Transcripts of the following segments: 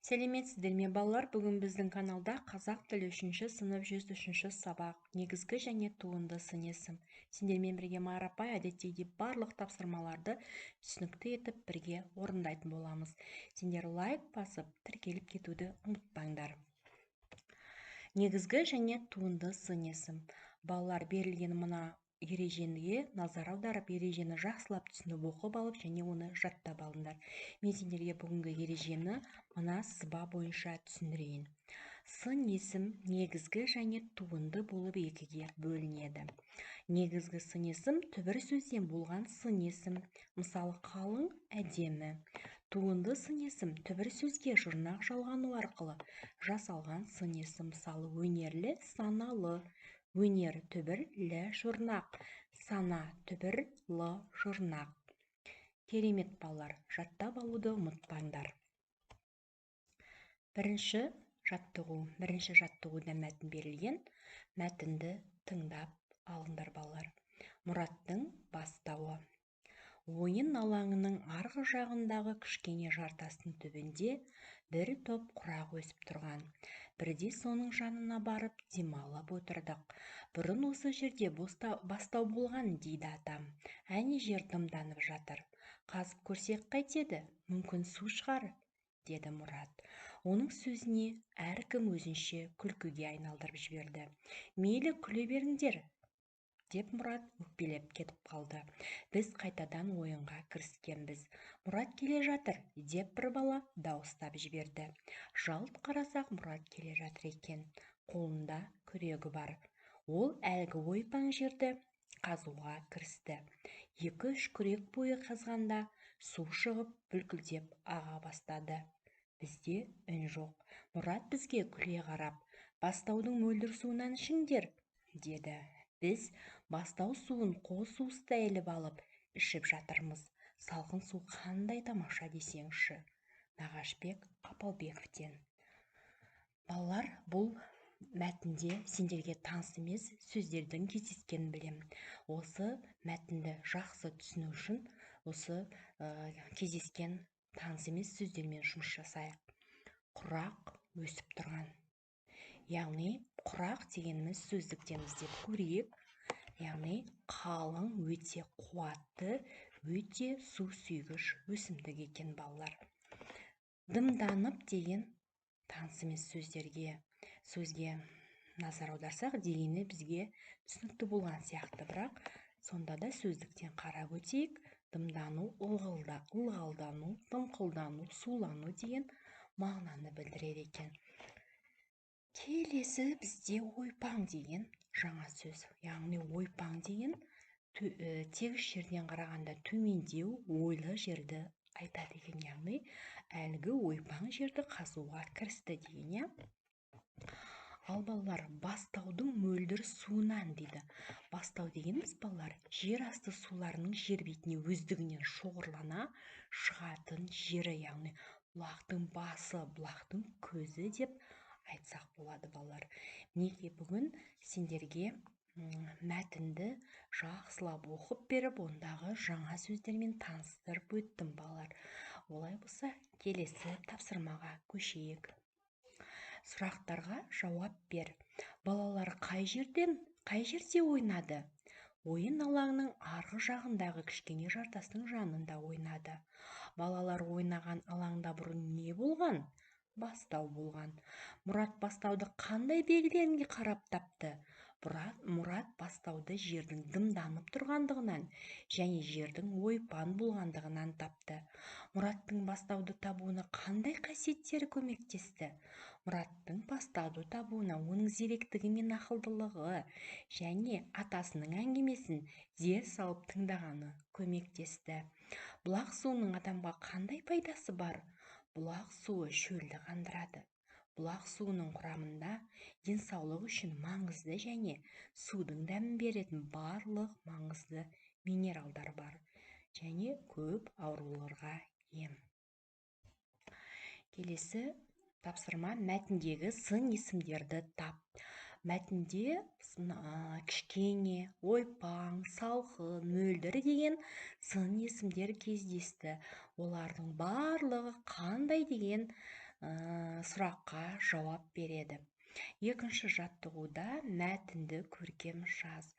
Сәлеметсіздер ме балалар? Бүгін біздің каналда қазақ тілі 3-ші сынып 103-ші сабақ негізгі және туынды сын есім. Сендермен бірге Майра апай әдеттегідей барлық тапсырмаларды түсінікті етіп бірге орындайтын боламыз. Сендер лайк басып, тіркеліп кетуді ұмытпаңдар. Негізгі және туынды сын есім. Балалар, берілген мына ережеге назар аударып, ережені жақсылап түсініп оқып алып және оны жаттап алыңдар. Мен сендерге бүгінгі ережені мына сызба бойынша түсіндірейін. Сын есім негізгі және туынды болып екіге бөлінеді. Негізгі сын есім түбір сөзден болған сын есім, мысалы қалың, әдемі. Туынды сын есім түбір сөзге жұрнақ жалғану арқылы жасалған сын есім, мысалы өнерлі, саналы. Өнер түбір лі жұрнақ, сана түбір лы жұрнақ. Керемет балалар, жаттап алуды ұмытпаңдар. Бірінші жаттығуда мәтін берілген. Мәтінді тыңдап алыңдар балалар. Мұраттың бастауы. Ойын алаңының арғы жағындағы кішкене жартастың түбінде бір топ құрақ өсіп тұрған. Бірде соның жанына барып демалып отырдық. Бұрын осы жерде бастау болған, дейді атам. Әне жер дымданып жатыр. Қазып көрсек қайтеді? Мүмкін су шығар, деді Мұрат. Оның сөзіне әркім өзінше күлкіге айналдырып жіберді. Мейлі күле беріңдер, деп Мұрат өкпелеп кетіп қалды. Біз қайтадан ойынға кіріскенбіз. Мұрат келе жатыр, деп бір бала дауыстап жіберді. Жалт қарасақ, Мұрат келе жатыр екен. Қолында күрегі бар. Ол әлгі ойпаң жерді қазуға кірісті. 2-3 күрек бойы қазғанда су шығып бүлкілдеп аға бастады. Бізде үн жоқ. Мұрат бізге күле қарап, бастаудың мөлдір суынан ішіңдер, деді. Біз бастау суын қос уыстай іліп алып ішіп жатырмыз. Салқын су қандай тамаша десеңші. Нағашбек Апалбековтен. Балалар, бұл мәтінде сендерге таныс емес сөздердің кездескенін білем. Осы мәтінді жақсы түсіну үшін осы кездескен таныс емес сөздермен жұмыс жасайық. Құрақ өсіп тұрған. Яғни құрақ дегеніміз сөздіктен іздеп көрейік. Яғни қалың, өте қуатты, өте су сүйгіш өсімдік екен балалар. Дымданып деген таныс емес сөзге назар аударсақ, дегені бізге түсінікті болған сияқты, бірақ сонда да сөздіктен қарап өтейік. Дымдану, ылғалдану, дымқылдану, сулану деген мағынаны білдіреді екен. Келесі бізде ойпаң деген жаңа сөз. Яғни ойпаң деген тегіс жерден қарағанда төмендеу, ойлы жерді айтады екен. Яғни әлгі ойпаң жерді қазуға кірісті деген. Ал балалар, бастаудың мөлдір суынан дейді. Бастау дегеніміз балалар, жер асты суларының жер бетіне өздігінен шоғырлана шығатын жері, яғни бұлақтың басы, бұлақтың көзі деп айтсақ болады балалар. Неге бүгін сендерге мәтінді жақсылап оқып беріп, ондағы жаңа сөздермен таныстырып өттім балалар. Олай болса, келесі тапсырмаға көшейік. Сұрақтарға жауап бер. Балалар қай жерде ойнады? Ойын алаңның арғы жағындағы кішкене жартастың жанында ойнады. Балалар ойнаған алаңда бұрын не болған? Бастау болған. Мұрат бастауды қандай белгілерге қарап тапты? Мұрат бастауды жердің дымданып тұрғандығынан және жердің ойпан болғандығынан тапты. Мұраттың бастауды табуына қандай қасиеттері көмектесті? Мұраттың бастауды табуына оның зеректігі мен ақылдылығы және атасының әңгімесін зер салып тыңдағаны көмектесті. Бұлақ суының адамға қандай пайдасы бар? Бұлақ суы шөлді қандырады. Бұлақ суының құрамында денсаулық үшін маңызды және судың дәмін беретін барлық маңызды минералдар бар. Және көп ауруларға ем. Келесі тапсырма, мәтіндегі сын есімдерді тап. Мәтінде кішкене, ойпаң, салқын, мөлдір деген сын есімдер кездесті. Олардың барлығы қандай деген сұраққа жауап береді. Екінші жаттығуда мәтінді көркем жаз.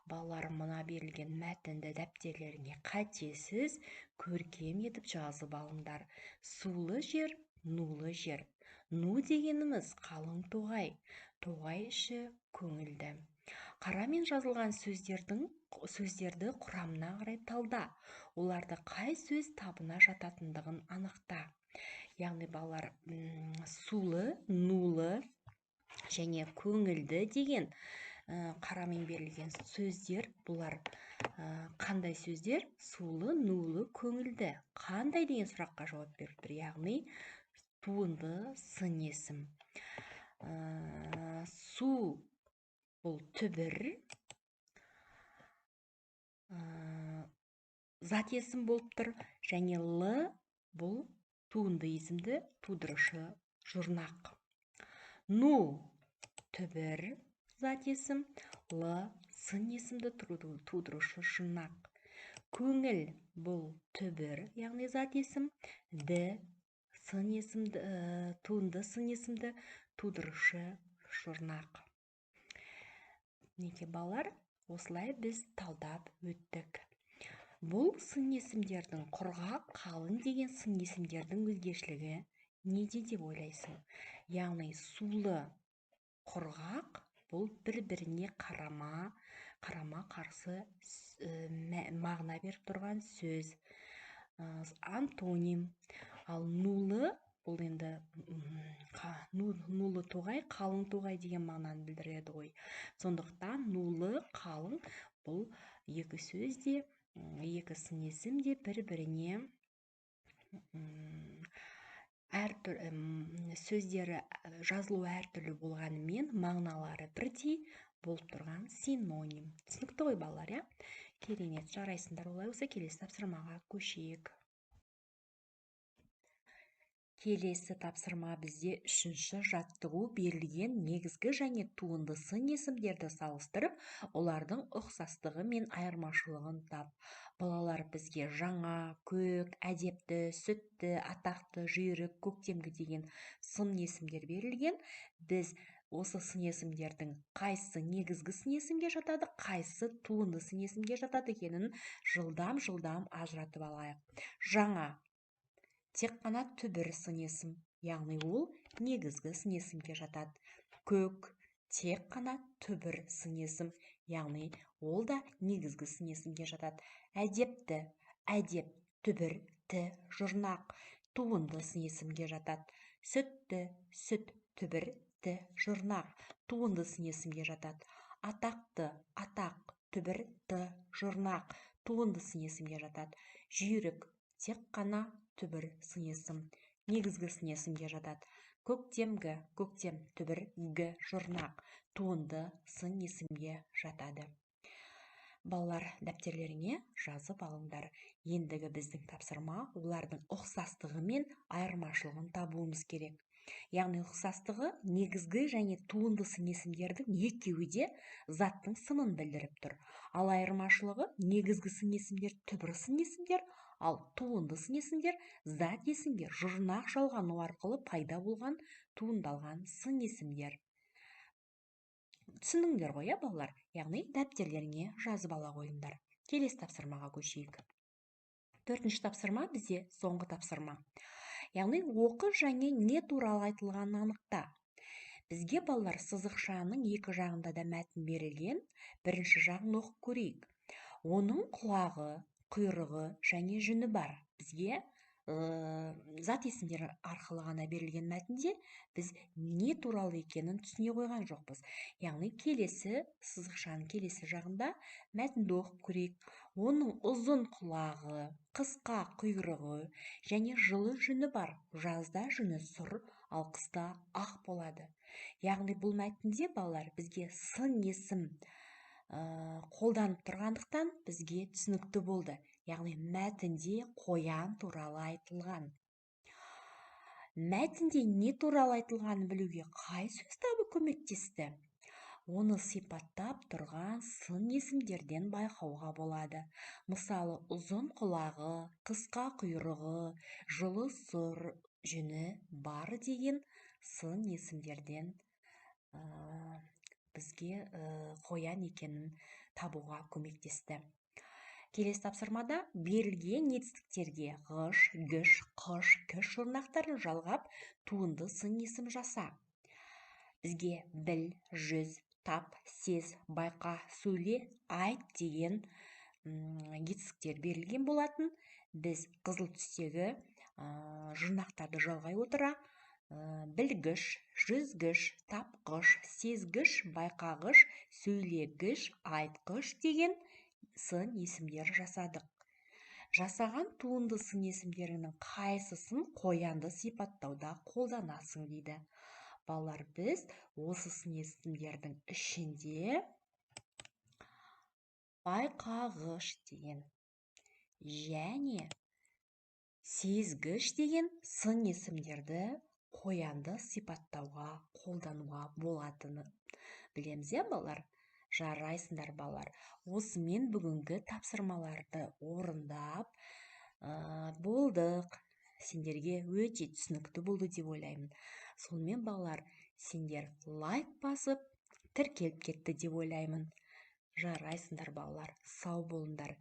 Балалар, мына берілген мәтінді дәптерлеріңе қатесіз көркем етіп жазып алыңдар. Сулы жер, нулы жер. Ну дегеніміз қалың тоғай, тоғай іші көңілді. Қарамен жазылған сөздерді құрамына қарай талда. Оларды қай сөз табына жататындығын анықта. Яғни балалар, сулы, нулы және көңілді деген қарамен берілген сөздер. Бұлар қандай сөздер? Сулы, нулы, көңілді. Қандай деген сұраққа жауап беріп тұр? Яғни туынды сын есім. Су бұл түбір, зат есім болып тұр, және лы бұл туынды есімді тудырушы жұрнақ. Ну түбір, зат есім, лы сын есімді тудырушы жұрнақ. Көңіл бұл түбір, яғни зат есім, ді сын есімді, туынды сын есімді тудырушы жұрнақ. Неке балалар, осылай біз талдап өттік. Бұл сын есімдердің құрғақ, қалың деген сын есімдердің өзгешілігі неде деп ойлайсың? Яғни сулы, құрғақ бұл бір-біріне қарама қарсы мағына беріп тұрған сөз, антоним. Ал нулы бұл енді нулы тоғай, қалың тоғай деген мағынаны білдіреді ғой. Сондықтан нулы, қалың бұл екі сөз де, екі сын есім де бір-біріне сөздері жазылу әртүрлі болғанымен мағыналары бірдей болып тұрған синоним. Түсінікті ғой балалар, иә? Керемет, жарайсыңдар. Олай болса келесі тапсырмаға көшейік. Келесі тапсырма бізде үшінші жаттығу берілген негізгі және туынды сын есімдерді салыстырып, олардың ұқсастығы мен айырмашылығын тап. Балалар, бізге жаңа, көк, әдепті, сүтті, атақты, жүйрік, көктемгі деген сын есімдер берілген. Біз осы сын есімдердің қайсысы негізгі сын есімге жатады, қайсысы туынды сын есімге жатады екенін жылдам ажыратып алайық. Жаңа тек қана түбір сын есім, яғни ол негізгі сын есімге жатады. Көк тек қана түбір сын есім, яғни ол да негізгі сын есімге жатады. Әдепті, әдеп түбір, ті, жұрнақ туынды сын есімге жатады. Сүтті, сүт түбір, ті, жұрнақ туынды сын есімге жатады. Атақты, атақ түбір, ті, жұрнақ туынды сын есімге жатады. Жүйрік тек қана түбір сын есім, негізгі сын есімге жатады. Көктемгі, көктем түбір, гі, жұрнақ туынды сын есімге жатады. Балалар, дәптерлеріңе жазып алыңдар. Ендігі біздің тапсырма олардың ұқсастығы мен айырмашылығын табуымыз керек. Яғни ұқсастығы негізгі және туынды сын есімдердің екеуі де заттың сынын білдіріп тұр. Ал айырмашылығы негізгі сын есімдер түбір сын есімдер, ал туынды сын есімдер зат есімге жұрнақ жалғану арқылы пайда болған туындалған сын есімдер. Түсіндіңдер ғой, балалар? Яғни дәптерлеріңе жазып ала қойыңдар. Келесі тапсырмаға көшейік. Төртінші тапсырма бізде соңғы тапсырма. Яғни оқы және не туралы айтылғанын анықта. Бізге балалар сызықшаның екі жағында да мәтін берілген. Бірінші жағын оқып көрейік. Оның құлағы, құйрығы және жүні бар. Бізге зат есімдері арқылы ғана берілген мәтінде біз не туралы екенін түсіне қойған жоқпыз. Яғни келесі сызықшаның келесі жағында мәтінді оқып көрейік. Оның ұзын құлағы, қысқа құйрығы және жылы жүні бар. Жазда жүні сұр, ал қыста ақ болады. Яғни бұл мәтінде балалар бізге сын есім қолданып тұрғандықтан бізге түсінікті болды. Яғни мәтінде қоян туралы айтылған. Мәтінде не туралы айтылғанын білуге қай сөз табы көмектесті? Оны сипаттап тұрған сын есімдерден байқауға болады. Мысалы, ұзын құлағы, қысқа құйрығы, жылы сұр, жүні бар деген сын есімдерден бізге қоян екенін табуға көмектесті. Келесі тапсырмада берілген етістіктерге ғыш, гіш, қыш, кіш жұрнақтарын жалғап туынды сын есім жаса. Бізге біл, жүз, тап, сез, байқа, сөйле, айт деген етістіктер берілген болатын. Біз қызыл түстегі жұрнақтарды жалғай отыра білгіш, жүзгіш, тапқыш, сезгіш, байқағыш, сөйлегіш, айтқыш деген сын есімдер жасадық. Жасаған туынды сын есімдерінің қайсысын қоянды сипаттауда қолданасың дейді. Балалар, біз осы сын есімдердің ішінде байқағыш деген және сезгіш деген сын есімдерді қоянды сипаттауға қолдануға болатыны білеміз, балалар? Жарайсыңдар, балалар. Осымен бүгінгі тапсырмаларды орындап болдық. Сендерге өте түсінікті болды деп ойлаймын. Сонымен, балалар, сендер лайк басып тіркеліп кетті деп ойлаймын. Жарайсыңдар, балалар. Сау болыңдар.